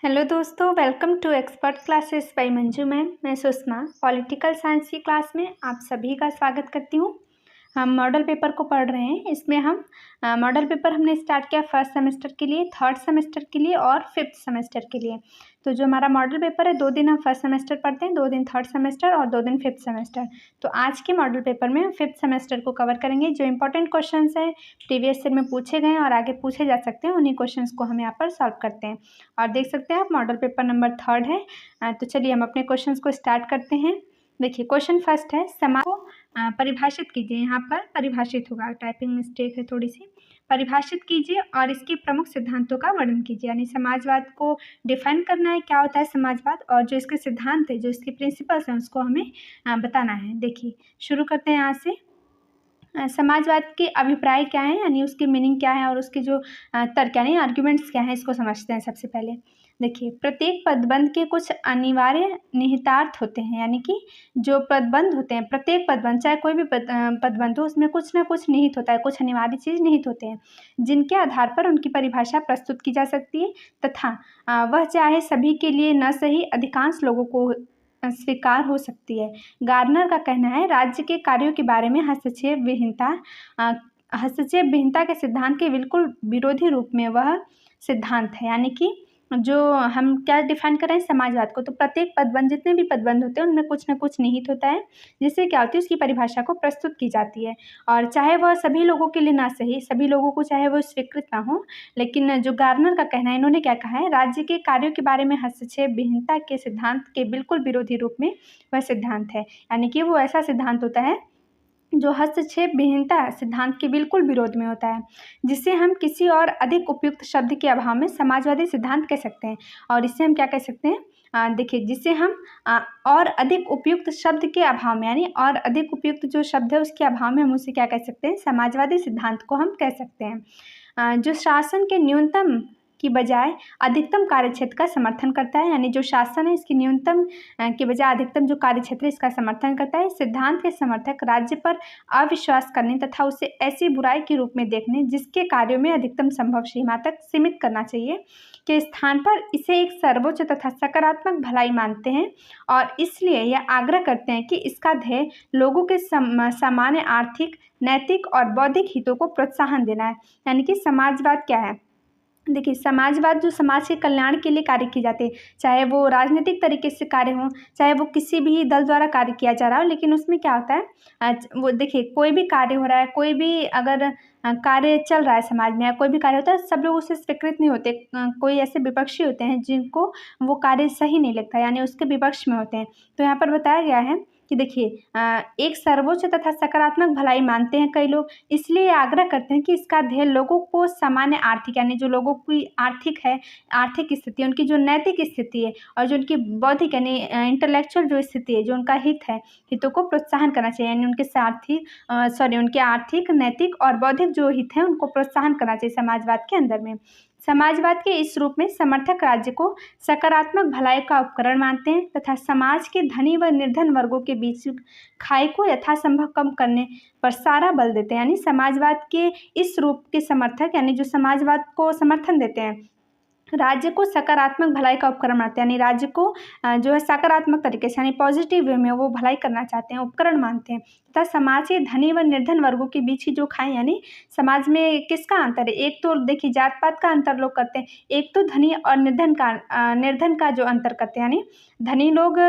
Hello दोस्तों, welcome to expert classes by Manju ma'am. मैं Sushma political science की क्लास में आप सभी का स्वागत करती हूँ। हम मॉडल पेपर को पढ़ रहे हैं। इसमें हम मॉडल पेपर हमने स्टार्ट किया फर्स्ट सेमेस्टर के लिए, थर्ड सेमेस्टर के लिए और फिफ्थ सेमेस्टर के लिए। तो जो हमारा मॉडल पेपर है 2 दिन हम फर्स्ट सेमेस्टर पढ़ते हैं, 2 दिन थर्ड सेमेस्टर और 2 दिन फिफ्थ सेमेस्टर। तो आज के मॉडल पेपर में हम फिफ्थ सेमेस्टर को कवर करेंगे। जो इंपॉर्टेंट क्वेश्चन हैं प्रीवियस ईयर में पूछे गए और आगे पूछे जा सकते हैं, उन्हीं क्वेश्चन को हम यहाँ पर सॉल्व करते हैं। और देख सकते हैं आप मॉडल पेपर नंबर 3 है। तो चलिए हम अपने क्वेश्चन को स्टार्ट करते हैं। देखिए क्वेश्चन फर्स्ट है, समाज को परिभाषित कीजिए। यहाँ पर परिभाषित होगा, टाइपिंग मिस्टेक है थोड़ी सी। परिभाषित कीजिए और इसके प्रमुख सिद्धांतों का वर्णन कीजिए। यानी समाजवाद को डिफाइन करना है, क्या होता है समाजवाद, और जो इसके सिद्धांत है, जो इसके प्रिंसिपल्स हैं, उसको हमें बताना है। देखिए शुरू करते हैं यहाँ से। समाजवाद के अभिप्राय क्या है, यानी उसकी मीनिंग क्या है और उसके जो तर्क यानी आर्ग्यूमेंट्स क्या हैं, इसको समझते हैं। सबसे पहले देखिए, प्रत्येक पदबंध के कुछ अनिवार्य निहितार्थ होते हैं। यानी कि जो पदबंध होते हैं, प्रत्येक पदबंध चाहे कोई भी पदबंध हो, उसमें कुछ ना कुछ निहित होता है, कुछ अनिवार्य चीज़ निहित होते हैं, जिनके आधार पर उनकी परिभाषा प्रस्तुत की जा सकती है तथा वह चाहे सभी के लिए न सही अधिकांश लोगों को स्वीकार हो सकती है। गार्नर का कहना है, राज्य के कार्यों के बारे में हस्तक्षेप विहीनता के सिद्धांत के बिल्कुल विरोधी रूप में वह सिद्धांत है। यानी कि जो हम क्या डिफाइन कर रहे हैं समाजवाद को, तो प्रत्येक पदबंध, जितने भी पदबंध होते हैं उनमें कुछ ना कुछ निहित होता है, जिससे क्या होती है उसकी परिभाषा को प्रस्तुत की जाती है। और चाहे वह सभी लोगों के लिए ना सही, सभी लोगों को चाहे वो स्वीकृत ना हो, लेकिन जो गार्नर का कहना है, इन्होंने क्या कहा है, राज्य के कार्यों के बारे में हस्तक्षेप विहीनता के सिद्धांत के बिल्कुल विरोधी रूप में वह सिद्धांत है। यानी कि वो ऐसा सिद्धांत होता है जो हस्तक्षेप विहीनता सिद्धांत के बिल्कुल विरोध में होता है, जिसे हम किसी और अधिक उपयुक्त शब्द के अभाव में समाजवादी सिद्धांत कह सकते हैं। और इससे हम क्या कह सकते हैं, देखिए, जिसे हम और अधिक उपयुक्त शब्द के अभाव में, यानी और अधिक उपयुक्त जो शब्द है उसके अभाव में हम उसे क्या कह सकते हैं, समाजवादी सिद्धांत को हम कह सकते हैं। जो शासन के न्यूनतम की बजाय अधिकतम कार्यक्षेत्र का समर्थन करता है, यानी जो शासन है इसकी न्यूनतम के बजाय अधिकतम जो कार्यक्षेत्र इसका समर्थन करता है। सिद्धांत के समर्थक राज्य पर अविश्वास करने तथा उसे ऐसी बुराई के रूप में देखने जिसके कार्यों में अधिकतम संभव सीमा तक सीमित करना चाहिए के स्थान पर इसे एक सर्वोच्च तथा सकारात्मक भलाई मानते हैं, और इसलिए यह आग्रह करते हैं कि इसका ध्येय लोगों के सामान्य आर्थिक, नैतिक और बौद्धिक हितों को प्रोत्साहन देना है। यानी कि समाजवाद क्या है, देखिए, समाजवाद जो समाज के कल्याण के लिए कार्य किए जाते हैं, चाहे वो राजनीतिक तरीके से कार्य हो, चाहे वो किसी भी दल द्वारा कार्य किया जा रहा हो, लेकिन उसमें क्या होता है, वो देखिए कोई भी कार्य हो रहा है, कोई भी अगर कार्य चल रहा है समाज में, या कोई भी कार्य होता है, सब लोग उससे स्वीकृत नहीं होते। कोई ऐसे विपक्षी होते हैं जिनको वो कार्य सही नहीं लगता, यानी उसके विपक्ष में होते हैं। तो यहाँ पर बताया गया है कि देखिए, एक सर्वोच्च तथा सकारात्मक भलाई मानते हैं कई लोग, इसलिए आग्रह करते हैं कि इसका ध्येय लोगों को सामान्य आर्थिक, यानी जो लोगों की आर्थिक है, आर्थिक स्थिति, उनकी जो नैतिक स्थिति है और जो उनकी बौद्धिक यानी इंटेलेक्चुअल जो स्थिति है, जो उनका हित है, हितों को प्रोत्साहन करना चाहिए। यानी उनके आर्थिक, नैतिक और बौद्धिक जो हित हैं उनको प्रोत्साहन करना चाहिए समाजवाद के अंदर में। समाजवाद के इस रूप में समर्थक राज्य को सकारात्मक भलाई का उपकरण मानते हैं तथा समाज के धनी व निर्धन वर्गों के बीच खाई को यथासंभव कम करने पर सारा बल देते हैं। यानी समाजवाद के इस रूप के समर्थक, यानी जो समाजवाद को समर्थन देते हैं, राज्य को सकारात्मक भलाई का उपकरण मानते हैं, यानी राज्य को जो है सकारात्मक तरीके से, यानी पॉजिटिव वे में वो भलाई करना चाहते हैं, उपकरण मानते हैं तथा समाज के धनी व निर्धन वर्गों के बीच ही जो खाएं, यानी समाज में किसका अंतर है, एक तो देखिए जात पात का अंतर लोग करते हैं, एक तो धनी और निर्धन का जो अंतर करते हैं, यानी धनी लोग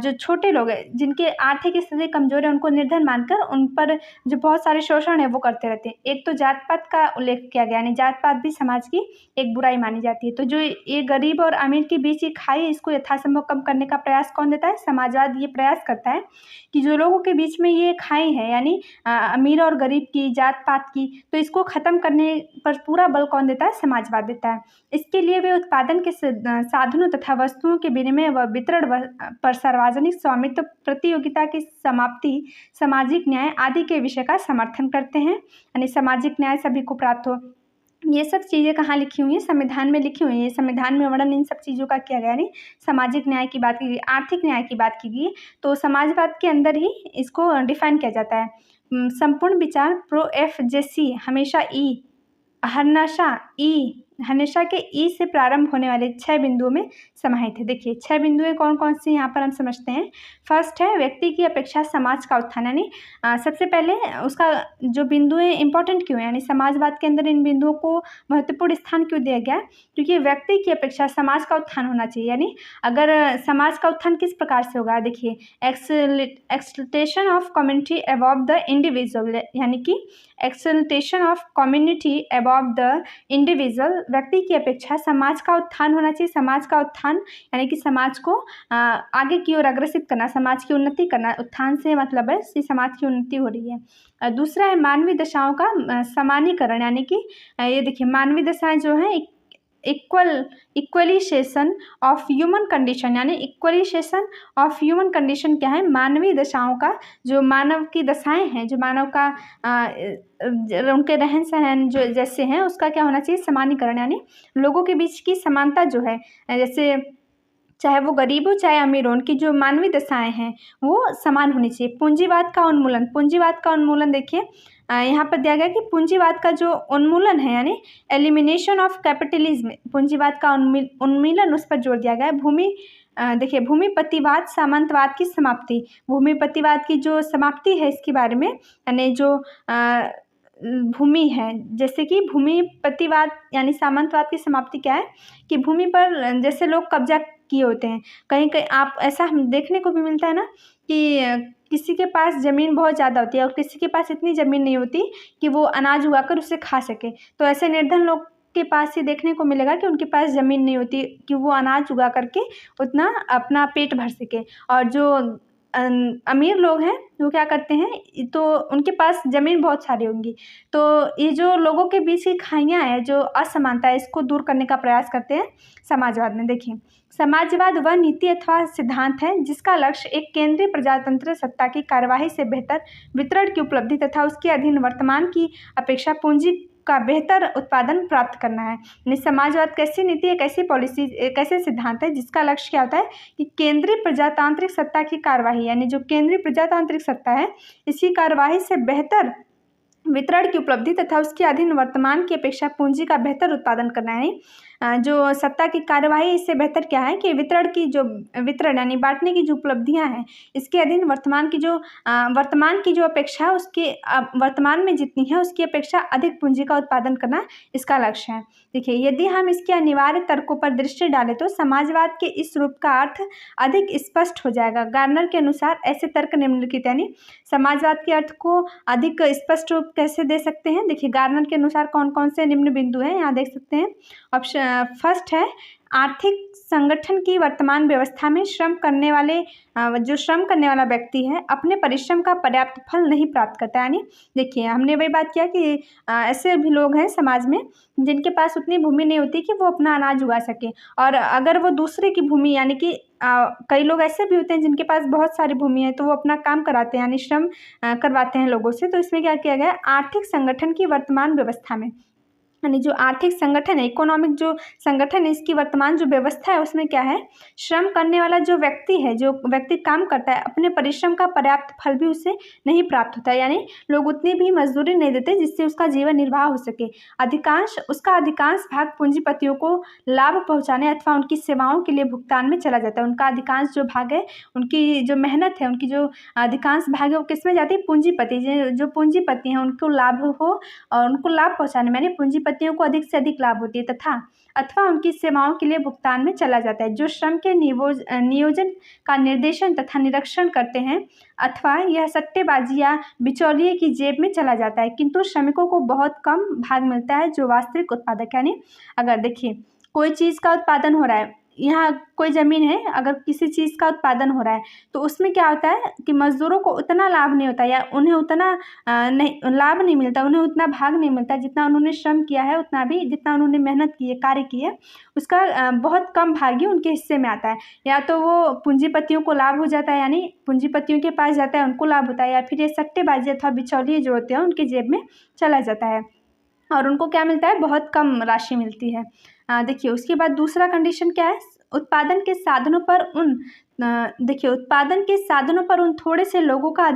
जो छोटे लोग हैं जिनके आर्थिक स्थिति कमजोर है, उनको निर्धन मानकर उन पर जो बहुत सारे शोषण है वो करते रहते हैं। एक तो जात पात का उल्लेख किया गया, यानी जात पात भी समाज की एक बुराई मानी जाती है। तो जो ये गरीब और अमीर के बीच ये खाई, इसको यथासंभव कम करने का प्रयास कौन देता है, समाजवाद ये प्रयास करता है कि जो लोगों के बीच में ये खाई है, यानी अमीर और गरीब की, जात पात की, तो इसको खत्म करने पर पूरा बल कौन देता है, समाजवाद देता है। इसके लिए वे उत्पादन के साधनों तथा वस्तुओं के विनिमय व वितरण पर सार्वजनिक स्वामित्व, प्रतियोगिता की समाप्ति, सामाजिक न्याय आदि के विषय का समर्थन करते हैं। यानी सामाजिक न्याय सभी को प्राप्त हो। ये सब चीज़ें कहाँ लिखी हुई हैं, संविधान में लिखी हुई हैं। संविधान में वर्णन इन सब चीज़ों का किया गया, नहीं सामाजिक न्याय की बात की गई, आर्थिक न्याय की बात की गई, तो समाजवाद के अंदर ही इसको डिफाइन किया जाता है। संपूर्ण विचार प्रो एफ जेसी हमेशा ई हरनाशा ई हमेशा के ई से प्रारंभ होने वाले 6 बिंदुओं में समाहित है। देखिए 6 बिंदुएं कौन कौन सी यहाँ पर हम समझते हैं। फर्स्ट है व्यक्ति की अपेक्षा समाज का उत्थान, यानी सबसे पहले उसका जो बिंदुएं इंपॉर्टेंट क्यों है, यानी समाजवाद के अंदर इन बिंदुओं को महत्वपूर्ण स्थान क्यों दिया गया, क्योंकि व्यक्ति की अपेक्षा समाज का उत्थान होना चाहिए। यानी अगर समाज का उत्थान किस प्रकार से होगा, देखिए exaltation of community above the individual, यानी कि exaltation of community above the individual, व्यक्ति की अपेक्षा समाज का उत्थान होना चाहिए। समाज का उत्थान यानी कि समाज को आगे की ओर अग्रसित करना, समाज की उन्नति करना। उत्थान से मतलब है कि समाज की उन्नति हो रही है। दूसरा है मानवीय दशाओं का समानीकरण, यानी कि ये देखिए मानवीय दशाएं जो हैं इक्वलाइजेशन ऑफ ह्यूमन कंडीशन, यानी इक्वलाइजेशन ऑफ ह्यूमन कंडीशन क्या है, मानवीय दशाओं का, जो मानव की दशाएं हैं, जो मानव का उनके रहन सहन जो जैसे हैं उसका क्या होना चाहिए, समानीकरण, यानी लोगों के बीच की समानता जो है, जैसे चाहे वो गरीब हो चाहे अमीर हो, उनकी जो मानवीय दशाएं हैं वो समान होनी चाहिए। पूंजीवाद का उन्मूलन, पूंजीवाद का उन्मूलन देखिए यहाँ पर दिया गया कि पूंजीवाद का जो उन्मूलन है, यानी एलिमिनेशन ऑफ कैपिटलिज्म, पूंजीवाद का उन्मूलन, उस पर जोर दिया गया है। देखिए भूमिपतिवाद सामंतवाद की समाप्ति, भूमिपतिवाद की जो समाप्ति है इसके बारे में, यानी जो भूमि है, जैसे कि भूमिपतिवाद यानी सामंतवाद की समाप्ति क्या है कि भूमि पर जैसे लोग कब्जा किए होते हैं, कहीं कहीं आप ऐसा हम देखने को भी मिलता है ना कि किसी के पास ज़मीन बहुत ज़्यादा होती है और किसी के पास इतनी ज़मीन नहीं होती कि वो अनाज उगाकर उसे खा सके। तो ऐसे निर्धन लोग के पास ये देखने को मिलेगा कि उनके पास ज़मीन नहीं होती कि वो अनाज उगा करके उतना अपना पेट भर सके। और जो अमीर लोग हैं वो क्या करते हैं, तो उनके पास ज़मीन बहुत सारी होंगी, तो ये जो लोगों के बीच की खाइयाँ हैं, जो असमानता है, इसको दूर करने का प्रयास करते हैं समाजवाद में। देखिए समाजवाद वह नीति अथवा सिद्धांत है जिसका लक्ष्य एक केंद्रीय प्रजातंत्र सत्ता की कार्यवाही से बेहतर वितरण की उपलब्धि तथा उसके अधीन वर्तमान की अपेक्षा पूंजी का बेहतर उत्पादन प्राप्त करना है। यानी समाजवाद कैसी नीति है, कैसी पॉलिसी, कैसे सिद्धांत है जिसका लक्ष्य क्या होता है कि केंद्रीय प्रजातांत्रिक सत्ता की कार्यवाही, यानी जो केंद्रीय प्रजातांत्रिक सत्ता है इसकी कार्यवाही से बेहतर वितरण की उपलब्धि तथा उसके अधीन वर्तमान की अपेक्षा पूंजी का बेहतर उत्पादन करना है। जो सत्ता की कार्यवाही इससे बेहतर क्या है कि वितरण यानी बांटने की जो उपलब्धियां हैं इसके अधीन वर्तमान की जो अपेक्षा है उसके वर्तमान में जितनी है उसकी अपेक्षा अधिक पूंजी का उत्पादन करना इसका लक्ष्य है। देखिए यदि हम इसके अनिवार्य तर्कों पर दृष्टि डालें तो समाजवाद के इस रूप का अर्थ अधिक स्पष्ट हो जाएगा। गार्नर के अनुसार ऐसे तर्क निम्नलिखित, यानी समाजवाद के अर्थ को अधिक स्पष्ट रूप कैसे दे सकते हैं। देखिए गार्नर के अनुसार कौन कौन से निम्न बिंदु हैं यहाँ देख सकते हैं। ऑप्शन फर्स्ट है आर्थिक संगठन की वर्तमान व्यवस्था में जो श्रम करने वाला व्यक्ति है अपने परिश्रम का पर्याप्त फल नहीं प्राप्त करता। यानी देखिए हमने वही बात किया कि ऐसे भी लोग हैं समाज में जिनके पास उतनी भूमि नहीं होती कि वो अपना अनाज उगा सके, और अगर वो दूसरे की भूमि, यानी कि कई लोग ऐसे भी होते हैं जिनके पास बहुत सारी भूमि है तो वो अपना काम कराते हैं, यानी श्रम करवाते हैं लोगों से। तो इसमें क्या किया गया, आर्थिक संगठन की वर्तमान व्यवस्था में, यानी जो आर्थिक संगठन है, इकोनॉमिक जो संगठन है, इसकी वर्तमान जो व्यवस्था है उसमें क्या है, श्रम करने वाला जो व्यक्ति काम करता है अपने परिश्रम का पर्याप्त फल भी उसे नहीं प्राप्त होता है। यानी लोग उतनी भी मजदूरी नहीं देते जिससे उसका जीवन निर्वाह हो सके। उसका अधिकांश भाग पूंजीपतियों को लाभ पहुँचाने अथवा उनकी सेवाओं के लिए भुगतान में चला जाता है। उनका अधिकांश जो भाग है, उनकी जो मेहनत है, उनकी जो अधिकांश भाग है वो किस में जाती है, पूंजीपति, जो पूंजीपति हैं उनको लाभ हो और उनको लाभ पहुँचाने में, यानी पूंजीपतियों को अधिक से अधिक लाभ होती है अथवा उनकी सेवाओं के लिए भुगतान में चला जाता है। जो श्रम के नियोजन का निर्देशन तथा निरीक्षण करते हैं अथवा यह सट्टेबाजी या बिचौलिए की जेब में चला जाता है, किंतु श्रमिकों को बहुत कम भाग मिलता है जो वास्तविक उत्पादक। यानी अगर देखिए कोई चीज़ का उत्पादन हो रहा है, यहाँ कोई ज़मीन है, अगर किसी चीज़ का उत्पादन हो रहा है तो उसमें क्या होता है कि मज़दूरों को उतना लाभ नहीं होता या उन्हें उतना लाभ नहीं मिलता, उन्हें उतना भाग नहीं मिलता जितना उन्होंने श्रम किया है, उतना भी जितना उन्होंने मेहनत की है, कार्य की है, उसका बहुत कम भाग ही उनके हिस्से में आता है। या तो वो पूंजीपतियों को लाभ हो जाता है, यानी पूंजीपतियों के पास जाता है उनको लाभ होता है, या फिर ये सट्टेबाजी अथवा बिचौलिए जो होते हैं उनकी जेब में चला जाता है और उनको क्या मिलता है, बहुत कम राशि मिलती है। देखिए उसके बाद दूसरा कंडीशन क्या है, उत्पादन के साधनों पर उन देखिए उत्पादन के साधनों पर उन थोड़े से लोगों का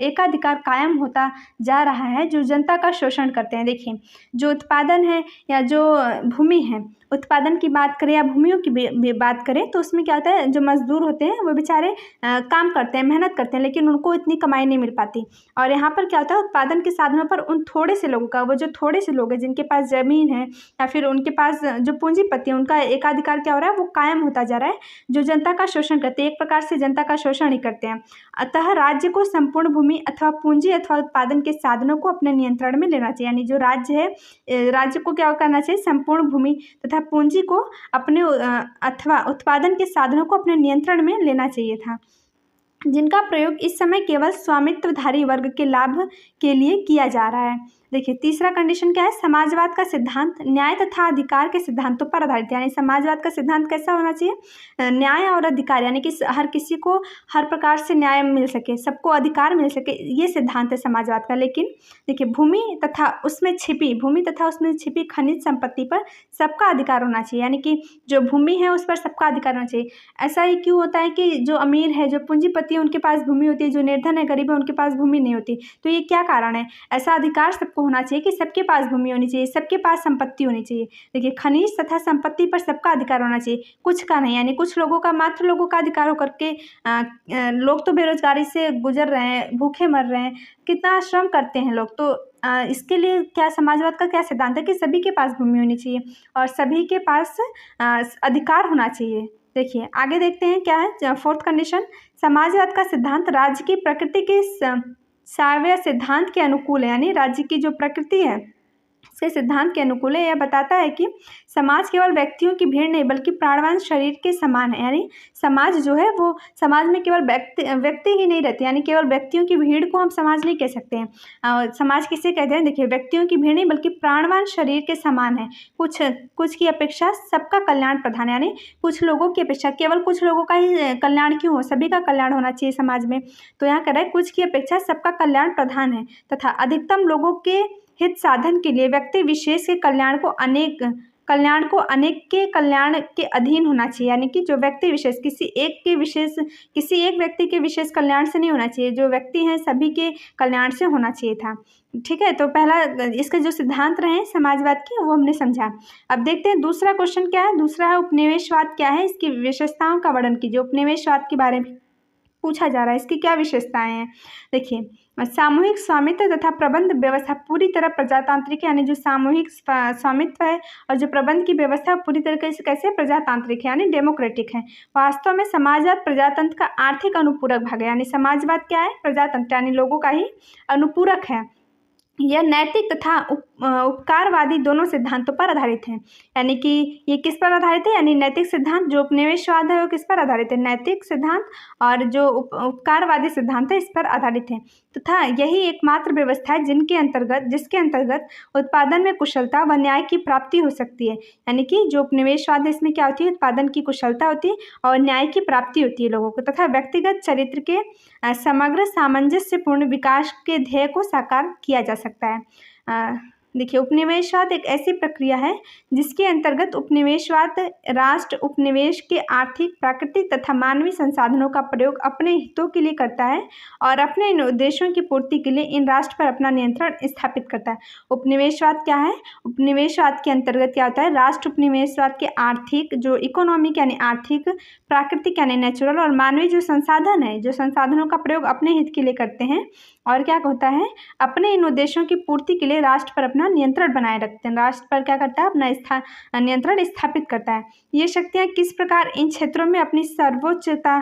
एकाधिकार कायम होता जा रहा है जो जनता का शोषण करते हैं। देखिए जो उत्पादन है या जो भूमि है, उत्पादन की बात करें या भूमियों की बात करें तो उसमें क्या होता है, जो मजदूर होते हैं वो बेचारे काम करते हैं, मेहनत करते हैं, लेकिन उनको इतनी कमाई नहीं मिल पाती। और यहाँ पर क्या होता है, उत्पादन के साधनों पर उन थोड़े से लोगों का, वो जो थोड़े से लोग हैं जिनके पास ज़मीन है या फिर उनके पास जो पूंजीपति है, उनका एकाधिकार क्या हो रहा है, वो कायम होता जा रहा है, जो जनता का शोषण करते हैं, एक प्रकार से जनता का शोषण ही करते हैं। अतः राज्य को संपूर्ण भूमि अथवा पूंजी अथवा उत्पादन के साधनों को अपने नियंत्रण में लेना चाहिए। यानी जो राज्य है, राज्य को क्या करना चाहिए, संपूर्ण भूमि तथा पूंजी को अपने अथवा उत्पादन के साधनों को अपने नियंत्रण में लेना चाहिए था, जिनका प्रयोग इस समय केवल स्वामित्वधारी वर्ग के लाभ के लिए किया जा रहा है। देखिए तीसरा कंडीशन क्या है, समाजवाद का सिद्धांत न्याय तथा अधिकार के सिद्धांतों पर आधारित। यानी समाजवाद का सिद्धांत कैसा होना चाहिए, न्याय और अधिकार, यानी कि हर किसी को हर प्रकार से न्याय मिल सके, सबको अधिकार मिल सके, ये सिद्धांत है समाजवाद का। लेकिन देखिए भूमि तथा उसमें छिपी खनिज संपत्ति पर सबका अधिकार होना चाहिए। यानी कि जो भूमि है उस पर सबका अधिकार होना चाहिए। ऐसा ही क्यों होता है कि जो अमीर है, जो पूंजीपति है, उनके पास भूमि होती है, जो निर्धन है, गरीब है, उनके पास भूमि नहीं होती। तो ये क्या कारण है, ऐसा अधिकार सबको होना चाहिए कि सबके पास भूमि होनी चाहिए, सबके पास संपत्ति होनी चाहिए। देखिए खनिज तथा संपत्ति पर सबका अधिकार होना चाहिए, कुछ का नहीं। यानी कुछ लोगों का, मात्र लोगों का अधिकार होकर के लोग तो बेरोजगारी से गुजर रहे हैं, भूखे मर रहे हैं, कितना श्रम करते हैं लोग। तो इसके लिए क्या समाजवाद का क्या सिद्धांत है कि सभी के पास भूमि होनी चाहिए और सभी के पास अधिकार होना चाहिए। देखिए आगे देखते हैं क्या है फोर्थ कंडीशन, समाजवाद का सिद्धांत राज्य की प्रकृति के साव्य सिद्धांत के अनुकूल है। यानी राज्य की जो प्रकृति है उसके सिद्धांत के अनुकूल है। यह बताता है कि समाज केवल व्यक्तियों की भीड़ नहीं बल्कि प्राणवान शरीर के समान है। यानी समाज जो है वो, समाज में केवल व्यक्ति ही नहीं रहते, यानी केवल व्यक्तियों की भीड़ को हम समाज नहीं कह सकते हैं। समाज किसे कहते हैं, देखिए व्यक्तियों की भीड़ नहीं बल्कि प्राणवान शरीर के समान है। कुछ की अपेक्षा सबका कल्याण प्रधान, यानी कुछ लोगों की अपेक्षा, केवल कुछ लोगों का ही कल्याण क्यों हो, सभी का कल्याण होना चाहिए समाज में। तो यहाँ कह रहा है कुछ की अपेक्षा सबका कल्याण प्रधान है तथा अधिकतम लोगों के हित साधन के लिए व्यक्ति विशेष के कल्याण को अनेक के कल्याण के अधीन होना चाहिए। यानी कि जो व्यक्ति विशेष किसी एक व्यक्ति के विशेष कल्याण से नहीं होना चाहिए, जो व्यक्ति हैं सभी के कल्याण से होना चाहिए था। ठीक है, तो पहला इसके जो सिद्धांत रहे समाजवाद के वो हमने समझा। अब देखते हैं दूसरा क्वेश्चन क्या है। दूसरा है उपनिवेशवाद क्या है, इसकी विशेषताओं का वर्णन कीजिए। उपनिवेशवाद के बारे में पूछा जा रहा है, इसकी क्या विशेषताएं हैं। देखिए सामूहिक स्वामित्व तथा प्रबंध व्यवस्था पूरी तरह प्रजातांत्रिक है। यानी जो सामूहिक स्वामित्व है और जो प्रबंध की व्यवस्था पूरी तरीके से कैसे प्रजातांत्रिक है, यानी डेमोक्रेटिक है। वास्तव में समाजवाद प्रजातंत्र का आर्थिक अनुपूरक भाग है। यानी समाजवाद क्या है, प्रजातंत्र यानी लोगों का ही अनुपूरक है। यह नैतिक तथा उपकारवादी दोनों सिद्धांतों पर आधारित है। यानी कि ये किस पर आधारित है, यानी नैतिक सिद्धांत, जो उपनिवेशवाद है वो किस पर आधारित है, नैतिक सिद्धांत, और जो उपकारवादी सिद्धांत है इस पर आधारित है। तथा यही एकमात्र व्यवस्था है जिसके अंतर्गत उत्पादन में कुशलता व न्याय की प्राप्ति हो सकती है। यानी कि जो उपनिवेशवाद है इसमें क्या होती है, उत्पादन की कुशलता होती है और न्याय की प्राप्ति होती है लोगों को, तथा व्यक्तिगत चरित्र के समग्र सामंजस्यपूर्ण विकास के ध्येय को साकार किया जा सकता है। देखिए उपनिवेशवाद एक ऐसी प्रक्रिया है जिसके अंतर्गत उपनिवेशवाद राष्ट्र उपनिवेश के आर्थिक, प्राकृतिक तथा मानवीय संसाधनों का प्रयोग अपने हितों के लिए करता है और अपने इन उद्देश्यों की पूर्ति के लिए इन राष्ट्र पर अपना नियंत्रण स्थापित करता है। उपनिवेशवाद क्या है, उपनिवेशवाद के अंतर्गत क्या होता है, राष्ट्र उपनिवेशवाद के आर्थिक, जो इकोनॉमिक यानी आर्थिक, प्राकृतिक यानी नेचुरल, और मानवीय जो संसाधन है, जो संसाधनों का प्रयोग अपने हित के लिए करते हैं और क्या होता है, अपने इन उद्देश्यों की पूर्ति के लिए राष्ट्र पर अपना नियंत्रण बनाए रखते हैं। राष्ट्र पर क्या करता है, अपना नियंत्रण स्थापित करता है। ये शक्तियाँ किस प्रकार इन क्षेत्रों में अपनी सर्वोच्चता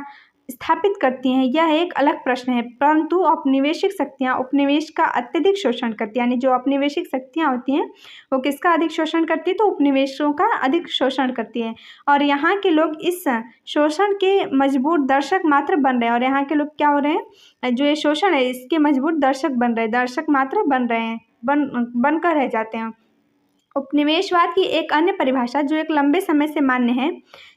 स्थापित करती हैं यह एक अलग प्रश्न है, परंतु औपनिवेशिक शक्तियाँ उपनिवेश का अत्यधिक शोषण करती हैं। यानी जो औपनिवेशिक शक्तियाँ होती हैं वो किसका अधिक शोषण करती है, तो उपनिवेशों का अधिक शोषण करती है। और यहाँ के लोग इस शोषण के मजबूर दर्शक मात्र बन रहे हैं। और यहाँ के लोग क्या हो रहे हैं, जो ये शोषण है इसके मजबूर दर्शक बन रहे हैं, दर्शक मात्र बन रहे हैं, बनकर रह जाते हैं। उपनिवेशवाद की एक अन्य परिभाषा जो एक लंबे समय से मान्य है,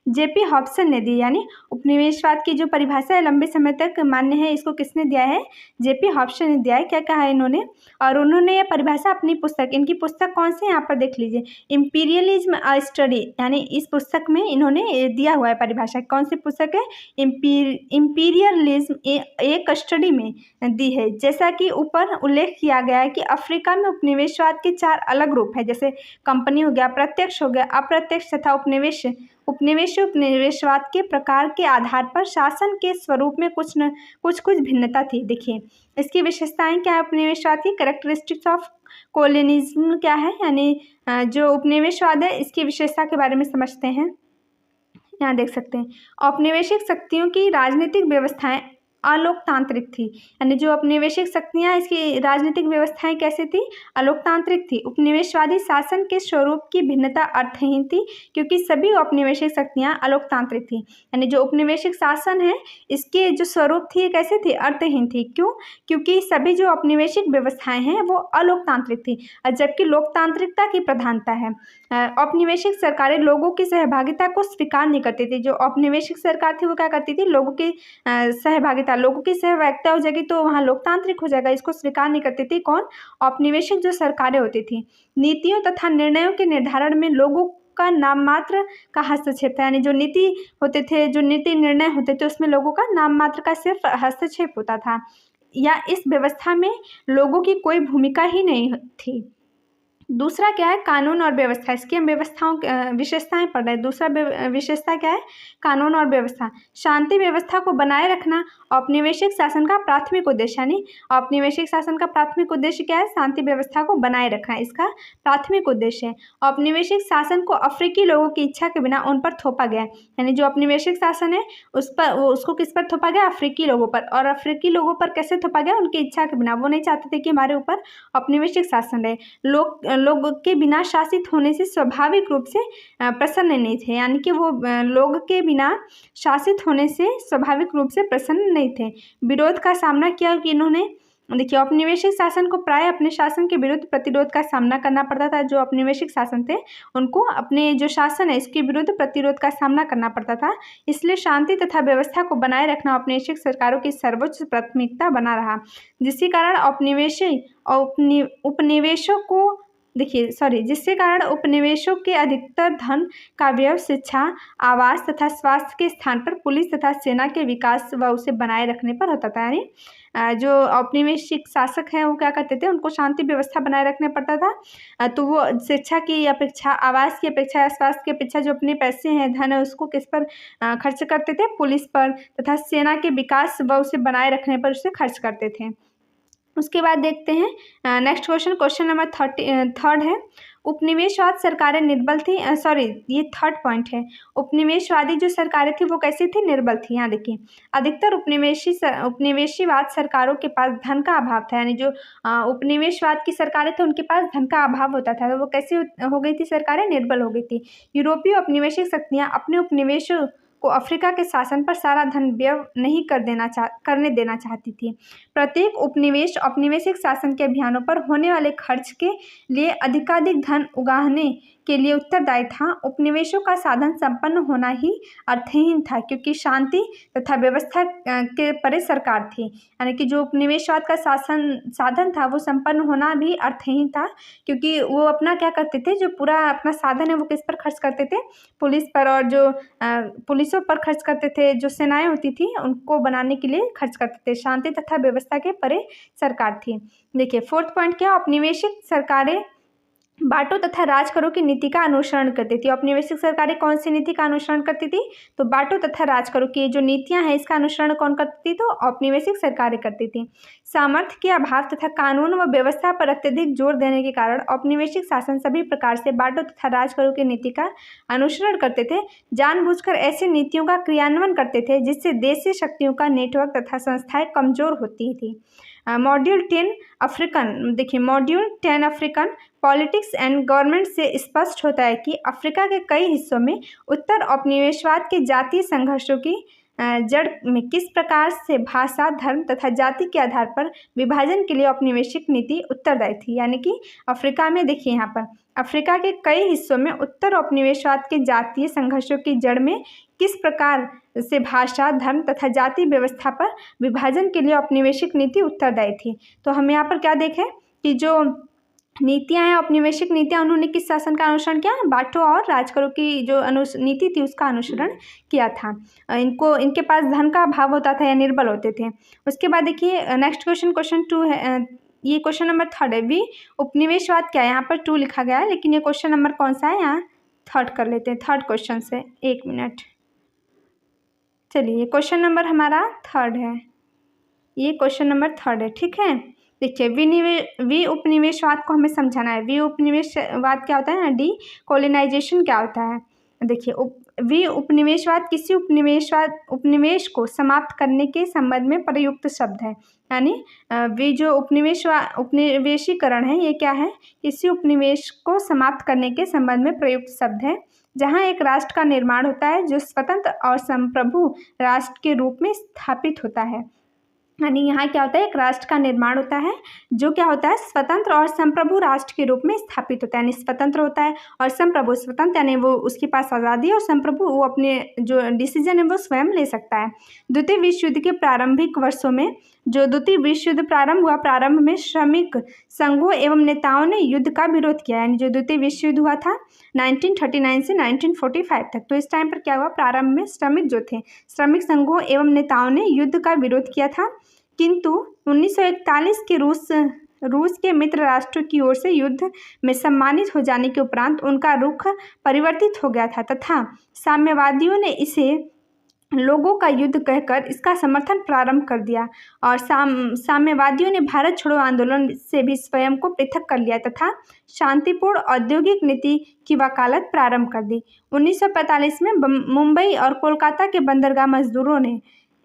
जेपी हॉब्सन ने दी। यानी उपनिवेशवाद की जो परिभाषा है लंबे समय तक मान्य है, इसको किसने दिया है? जेपी हॉब्सन ने दिया है। क्या कहा है इन्होंने? और उन्होंने ये परिभाषा अपनी पुस्तक, इनकी पुस्तक कौन सी है यहाँ पर देख लीजिए, इम्पीरियलिज्म अ स्टडी, यानी इस पुस्तक में इन्होंने दिया हुआ है परिभाषा। कौन सी पुस्तक है? इम्पीरियलिज्म एक स्टडी में दी है। जैसा कि ऊपर उल्लेख किया गया है कि अफ्रीका में उपनिवेशवाद के 4 अलग रूप है, जैसे कंपनी हो गया, प्रत्यक्ष हो गया, अप्रत्यक्ष तथा उपनिवेशवाद के प्रकार के आधार पर शासन के स्वरूप में कुछ भिन्नता थी। देखिए इसकी विशेषताएं क्या है उपनिवेशवाद की? कैरेक्टरिस्टिक्स ऑफ कोलोनिज्म क्या है, यानी जो उपनिवेशवाद है इसकी विशेषता के बारे में समझते हैं। यहाँ देख सकते हैं औपनिवेशिक शक्तियों की राजनीतिक व्यवस्थाएं अलोकतांत्रिक थी। यानी जो औपनिवेशिक शक्तियाँ, इसकी राजनीतिक व्यवस्थाएं कैसी थी? अलोकतांत्रिक थी। उपनिवेशवादी शासन के स्वरूप की भिन्नता अर्थहीन थी, क्योंकि सभी औपनिवेशिक शक्तियाँ अलोकतांत्रिक थी। यानी जो औपनिवेशिक शासन है इसके जो स्वरूप थी कैसे थी? अर्थहीन थी। क्यों? क्योंकि सभी जो औपनिवेशिक व्यवस्थाएं हैं वो अलोकतांत्रिक थी, और जबकि लोकतांत्रिकता की प्रधानता है। औपनिवेशिक सरकारें लोगों की सहभागिता को स्वीकार नहीं करती थी। जो औपनिवेशिक सरकार थी वो क्या करती थी? लोगों की सहभागिता, लोगों की सहभागिता हो जाएगी तो वहाँ लोकतांत्रिक हो जाएगा, इसको स्वीकार नहीं करती थी। कौन? औपनिवेशिक जो सरकारें होती थी। नीतियों तथा निर्णयों के निर्धारण में लोगों का नाम मात्र का हस्तक्षेप था। यानी जो नीति होते थे, जो नीति निर्णय होते थे, उसमें लोगों का नाम मात्र का सिर्फ हस्तक्षेप होता था, या इस व्यवस्था में लोगों की कोई भूमिका ही नहीं थी। दूसरा क्या है? कानून और व्यवस्था। इसकी हम विशेषताएं पढ़ रहे हैं। दूसरा विशेषता क्या है? कानून और व्यवस्था। शांति व्यवस्था को बनाए रखना औपनिवेशिक शासन का प्राथमिक उद्देश्य। यानी औपनिवेशिक शासन का प्राथमिक उद्देश्य क्या है? शांति व्यवस्था को बनाए रखना इसका प्राथमिक उद्देश्य है। औपनिवेशिक शासन को अफ्रीकी लोगों की इच्छा के बिना उन पर थोपा गया। यानी जो औपनिवेशिक शासन है उसको किस पर थोपा गया? अफ्रीकी लोगों पर। और अफ्रीकी लोगों पर कैसे थोपा गया? उनकी इच्छा के बिना। वो नहीं चाहते थे कि हमारे ऊपर औपनिवेशिक शासन रहे। लोग के बिना शासित होने से स्वाभाविक रूप से प्रसन्न नहीं थे। यानी कि वो लोग के बिना शासित होने से स्वाभाविक रूप से प्रसन्न नहीं थे। विरोध का सामना किया कि इन्होंने, देखिए औपनिवेशिक शासन को प्राय अपने शासन के विरुद्ध प्रतिरोध का सामना करना पड़ता था। जो औपनिवेशिक शासन थे उनको अपने जो शासन है इसके विरुद्ध प्रतिरोध का सामना करना पड़ता था। इसलिए शांति तथा व्यवस्था को बनाए रखना औपनिवेशिक सरकारों की सर्वोच्च प्राथमिकता बना रहा, जिसके कारण जिसके कारण उपनिवेशों के अधिकतर धन का व्यय शिक्षा, आवास तथा स्वास्थ्य के स्थान पर पुलिस तथा सेना के विकास व उसे बनाए रखने पर होता था। यानी जो औपनिवेशिक शासक हैं वो क्या करते थे? उनको शांति व्यवस्था बनाए रखना पड़ता था, तो वो शिक्षा की अपेक्षा, आवास की अपेक्षा या स्वास्थ्य की अपेक्षा जो अपने पैसे हैं, धन है, उसको किस पर खर्च करते थे? पुलिस पर तथा सेना के विकास व उसे बनाए रखने पर उसे खर्च करते थे। उसके बाद देखते हैं नेक्स्ट क्वेश्चन नंबर 3 है। उपनिवेशवाद सरकारें निर्बल थी, ये 3rd पॉइंट है। उपनिवेशवादी जो सरकारें थी वो कैसी थी? निर्बल थी। यहाँ देखिए अधिकतर उपनिवेशवाद सरकारों के पास धन का अभाव था। यानी जो उपनिवेशवाद की सरकारें थी उनके पास धन का अभाव होता था, तो वो कैसी हो गई थी? सरकारें निर्बल हो गई थी। यूरोपीय औपनिवेशिक शक्तियाँ अपने उपनिवेश को अफ्रीका के शासन पर सारा धन व्यय नहीं करने देना चाहती थी। प्रत्येक औपनिवेशिक शासन के अभियानों पर होने वाले खर्च के लिए अधिकाधिक धन उगाहने के लिए उत्तरदायी था। उपनिवेशों का साधन संपन्न होना ही अर्थहीन था, क्योंकि शांति तथा व्यवस्था के परे सरकार थी। यानी कि जो उपनिवेशवाद का साधन था वो संपन्न होना भी अर्थहीन था, क्योंकि वो अपना क्या करते थे? जो पूरा अपना साधन है वो किस पर खर्च करते थे? पुलिस पर, और जो पुलिसों पर खर्च करते थे। जो सेनाएं होती थी उनको बनाने के लिए खर्च करते थे। शांति तथा व्यवस्था के परे सरकार थी। देखिए 4th पॉइंट क्या? औपनिवेशिक सरकारें बांटो तथा राज करो की नीति का अनुसरण करती थी। औपनिवेशिक सरकारें कौन सी नीति का अनुसरण करती थी? तो बांटो तथा राज करो की जो नीतियां हैं इसका अनुसरण कौन करती थी? तो औपनिवेशिक सरकारें करती थी। सामर्थ्य के अभाव तथा कानून व व्यवस्था पर अत्यधिक जोर देने के कारण औपनिवेशिक शासन सभी प्रकार से बांटो तथा राज करो की नीति का अनुसरण करते थे। जानबूझकर ऐसी नीतियों का क्रियान्वयन करते थे जिससे देशी शक्तियों का नेटवर्क तथा संस्थाएं कमजोर होती थी। Module 10 African politics and government से स्पष्ट होता है कि अफ्रीका के कई हिस्सों में उत्तर औपनिवेशवाद के जातीय संघर्षों की जड़ में किस प्रकार से भाषा, धर्म तथा जाति के आधार पर विभाजन के लिए औपनिवेशिक नीति उत्तरदायी थी। यानी कि अफ्रीका में देखिए, यहाँ पर अफ्रीका के कई हिस्सों में उत्तर औपनिवेशवाद के जातीय संघर्षों की जड़ में किस प्रकार से भाषा, धर्म तथा जाति व्यवस्था पर विभाजन के लिए औपनिवेशिक नीति उत्तरदायी थी। तो हम यहाँ पर क्या देखें कि जो नीतियां हैं, औपनिवेशिक नीतियां, उन्होंने किस शासन का अनुसरण किया? बाटो और राजकरों की जो नीति थी उसका अनुसरण किया था। इनके पास धन का अभाव होता था या निर्बल होते थे। उसके बाद देखिए नेक्स्ट क्वेश्चन 2 है, ये क्वेश्चन नंबर 3 है। भी उपनिवेशवाद क्या है? यहाँ पर 2 लिखा गया है, लेकिन ये क्वेश्चन नंबर कौन सा है? यहाँ 3 कर लेते हैं, 3 क्वेश्चन से। 1 मिनट, चलिए क्वेश्चन नंबर हमारा 3 है, ये क्वेश्चन नंबर 3 है, ठीक है। देखिए वी उपनिवेशवाद को हमें समझाना है। वी उपनिवेशवाद क्या होता है ना, डी कोलोनाइजेशन क्या होता है? देखिए वी उपनिवेशवाद किसी उपनिवेश को समाप्त करने के संबंध में प्रयुक्त शब्द है। यानी वी जो उपनिवेशीकरण है, ये क्या है? किसी उपनिवेश को समाप्त करने के संबंध में प्रयुक्त शब्द है, जहाँ एक राष्ट्र का निर्माण होता है जो स्वतंत्र और संप्रभु राष्ट्र के रूप में स्थापित होता है। यानी यहाँ क्या होता है? एक राष्ट्र का निर्माण होता है जो क्या होता है? स्वतंत्र और संप्रभु राष्ट्र के रूप में स्थापित होता है। यानी स्वतंत्र होता है और संप्रभु, स्वतंत्र यानी वो उसके पास आज़ादी, और संप्रभु वो अपने जो डिसीजन है वो स्वयं ले सकता है। द्वितीय विश्व युद्ध के प्रारंभिक वर्षों में जो द्वितीय विश्व युद्ध प्रारंभ हुआ, प्रारंभ में श्रमिक संघों एवं नेताओं ने युद्ध का विरोध किया। यानी जो द्वितीय विश्व युद्ध हुआ था 1939 से 1945 तक, तो इस टाइम पर क्या हुआ? प्रारंभ में श्रमिक जो थे, श्रमिक संघों एवं नेताओं ने युद्ध का विरोध किया था। किंतु 1941 के रूस के मित्र राष्ट्रों की ओर से युद्ध में सम्मानित हो जाने के उपरांत उनका रुख परिवर्तित हो गया था तथा साम्यवादियों ने इसे लोगों का युद्ध कहकर इसका समर्थन प्रारंभ कर दिया, और साम्यवादियों ने भारत छोड़ो आंदोलन से भी स्वयं को पृथक कर लिया तथा शांतिपूर्ण औद्योगिक नीति की वकालत प्रारंभ कर दी। 1945 में मुंबई और कोलकाता के बंदरगाह मजदूरों ने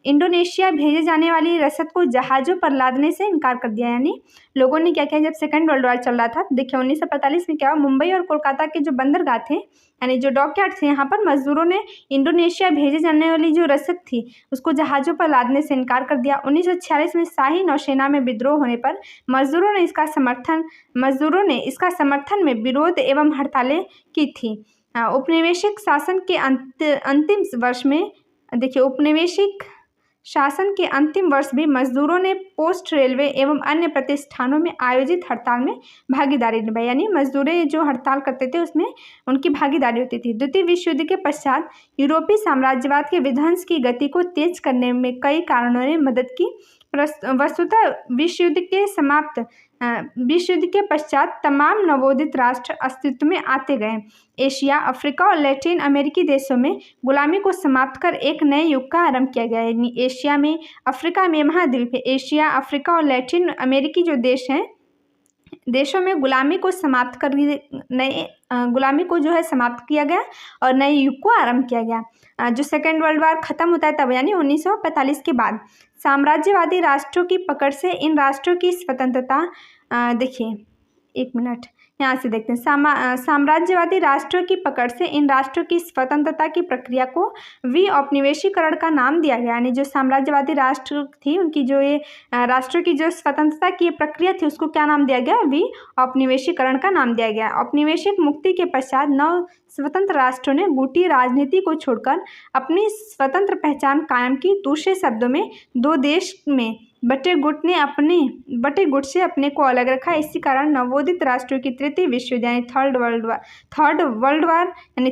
इंडोनेशिया भेजे जाने वाली रसद को जहाज़ों पर लादने से इनकार कर दिया। यानी लोगों ने क्या किया, जब सेकेंड वर्ल्ड वॉर चल रहा था, देखिए 1945 में क्या हुआ, मुंबई और कोलकाता के जो बंदरगाह थे, यानी जो डॉकयार्ड थे, यहाँ पर मजदूरों ने इंडोनेशिया भेजे जाने वाली जो रसद थी उसको जहाज़ों पर लादने से इनकार कर दिया। 1946 में शाही नौसेना में विद्रोह होने पर मजदूरों ने इसका समर्थन में विरोध एवं हड़तालें की थी। औपनिवेशिक शासन के अंतिम वर्ष में, देखिए औपनिवेशिक शासन के अंतिम वर्ष भी मजदूरों ने पोस्ट रेलवे एवं अन्य प्रतिष्ठानों में आयोजित हड़ताल में भागीदारी निभाई। यानी मजदूरें जो हड़ताल करते थे उसमें उनकी भागीदारी होती थी। द्वितीय विश्व युद्ध के पश्चात यूरोपीय साम्राज्यवाद के विध्वंस की गति को तेज करने में कई कारणों ने मदद की। वस्तुतः विश्व युद्ध के पश्चात तमाम नवोदित राष्ट्र अस्तित्व में आते गए। एशिया, अफ्रीका और लैटिन अमेरिकी देशों में गुलामी को समाप्त कर एक नए युग का आरंभ किया गया। यानी एशिया में, अफ्रीका में महाद्वीप है, एशिया, अफ्रीका और लैटिन अमेरिकी जो देश हैं, देशों में गुलामी को समाप्त कर गुलामी को जो है समाप्त किया गया और नए युग को आरंभ किया गया। जो सेकेंड वर्ल्ड वॉर खत्म होता है तब, यानी 1945 के बाद साम्राज्यवादी राष्ट्रों की पकड़ से इन राष्ट्रों की स्वतंत्रता, देखिए 1 मिनट यहाँ से देखते हैं, साम्राज्यवादी राष्ट्रों की पकड़ से इन राष्ट्रों की स्वतंत्रता की प्रक्रिया को विऔपनिवेशीकरण का नाम दिया गया। यानी जो साम्राज्यवादी राष्ट्र थी उनकी जो ये राष्ट्रों की जो स्वतंत्रता की प्रक्रिया थी उसको क्या नाम दिया गया? विऔपनिवेशीकरण का नाम दिया गया। औपनिवेशिक मुक्ति के पश्चात नव स्वतंत्र राष्ट्रों ने गुटी राजनीति को छोड़कर अपनी स्वतंत्र पहचान कायम की। दूसरे शब्दों में दो देश में बटे गुट से अपने को अलग रखा। इसी कारण नवोदित राष्ट्रों की तृतीय विश्व युद्ध यानी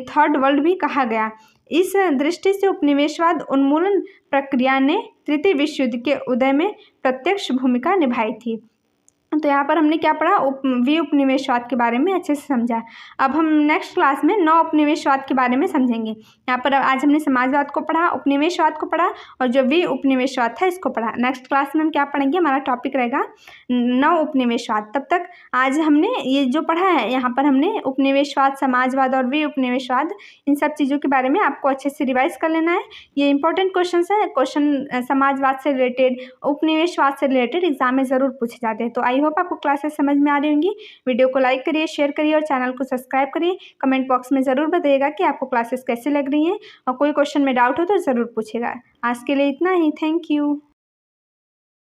थर्ड वर्ल्ड भी कहा गया। इस दृष्टि से उपनिवेशवाद उन्मूलन प्रक्रिया ने तृतीय विश्व युद्ध के उदय में प्रत्यक्ष भूमिका निभाई थी। तो यहाँ पर हमने क्या पढ़ा? उपनिवेशवाद के बारे में अच्छे से समझा। अब हम नेक्स्ट क्लास में नव उपनिवेशवाद के बारे में समझेंगे। यहाँ पर आज हमने समाजवाद को पढ़ा, उपनिवेशवाद को पढ़ा और जो उपनिवेशवाद था इसको पढ़ा। नेक्स्ट क्लास में हम क्या पढ़ेंगे? हमारा टॉपिक रहेगा नव उपनिवेशवाद। तब तक आज हमने ये जो पढ़ा है, यहाँ पर हमने उपनिवेशवाद, समाजवाद और उपनिवेशवाद, इन सब चीज़ों के बारे में आपको अच्छे से रिवाइज कर लेना है। ये इंपॉर्टेंट क्वेश्चन है, क्वेश्चन समाजवाद से रिलेटेड, उपनिवेशवाद से रिलेटेड एग्जाम में ज़रूर पूछे जाते हैं। तो आई होप होप आपको क्लासेस समझ में आ रही होंगी। वीडियो को लाइक करिए, शेयर करिए और चैनल को सब्सक्राइब करिए। कमेंट बॉक्स में ज़रूर बताइएगा कि आपको क्लासेस कैसी लग रही हैं और कोई क्वेश्चन में डाउट हो तो ज़रूर पूछिएगा। आज के लिए इतना ही। Thank you.